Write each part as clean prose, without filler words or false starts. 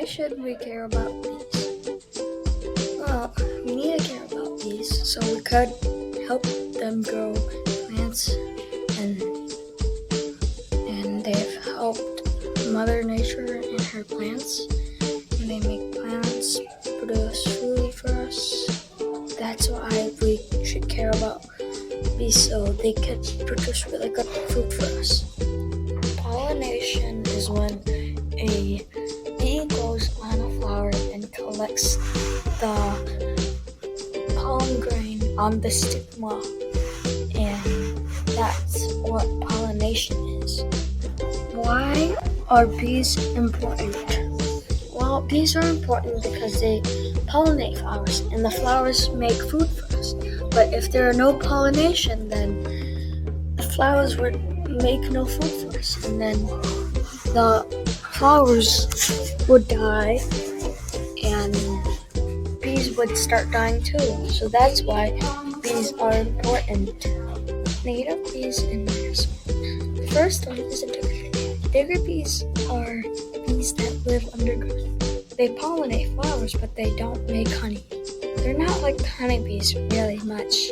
Why should we care about bees? Well, we need to care about bees so we could help them grow plants, and they've helped Mother Nature and her plants, and they make plants produce food for us. That's why we should care about bees, so they could produce really good food for us. Pollination is when a bee goes on a flower and collects the pollen grain on the stigma, and that's what pollination is. Why are bees important? Well, bees are important because they pollinate flowers, and the flowers make food for us. But if there are no pollination, then the flowers would make no food for us, and then the flowers would die, and bees would start dying too. So that's why bees are important. Native bees and nurse. The first one is a digger. Digger bees are bees that live underground. They pollinate flowers, but they don't make honey. They're not like honeybees really much,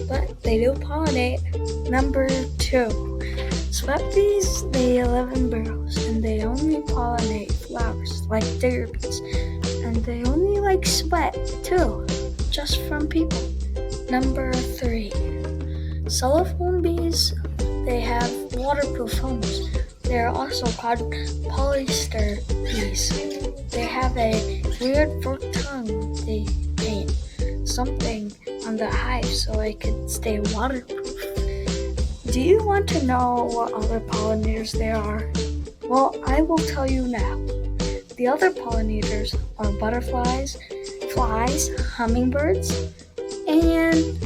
but they do pollinate. Number 2. Sweat bees, they live in burrows, and they only pollinate flowers like digger bees, and they only like sweat too, just from people. Number 3. Cellophane bees, they have waterproof homes. They are also called polyester bees. They have a weird forked tongue. They paint something on the hive so it can stay waterproof. Do you want to know what other pollinators there are? Well, I will tell you now. The other pollinators are butterflies, flies, hummingbirds, and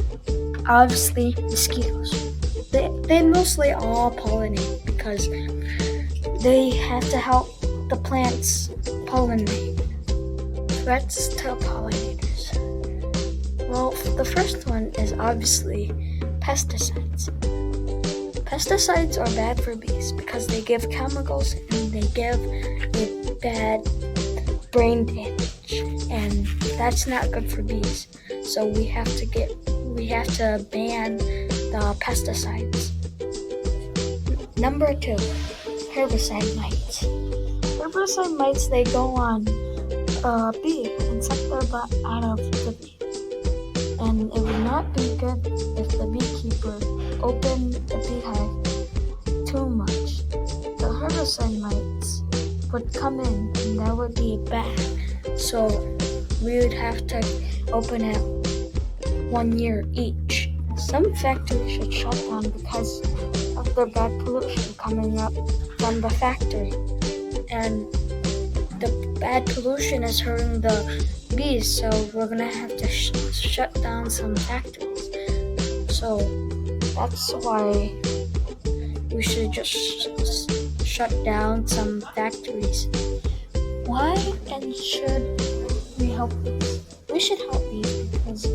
obviously mosquitoes. They mostly all pollinate because they have to help the plants pollinate. Threats to pollinators. Well, the first one is obviously pesticides. Pesticides are bad for bees because they give chemicals and they give a bad brain damage, and that's not good for bees. So we have to ban the pesticides. Number 2, herbicide mites. Herbicide mites, they go on a bee and suck their butt out of the bee. And it would not be good if the beekeeper opened the beehive too much. The herbicide mites would come in, and that would be bad. So we would have to open it 1 year each. Some factories should shut down because of the bad pollution coming up from the factory. And the bad pollution is hurting the bees, so we're gonna have to shut down some factories. So that's why we should just shut down some factories. Why and should we help bees? We should help bees because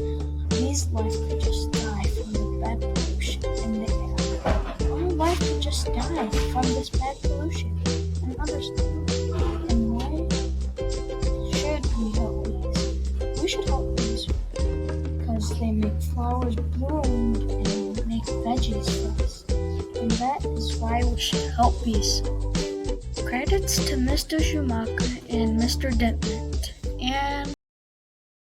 bees' life could just die from the bad pollution, and their life could just die from this bad pollution and other stuff. And why should we help bees? We should help bees because they make flowers bloom and make veggies for us, and that is why we should help bees. Credits to Mr. Schumacher and Mr. Dentman.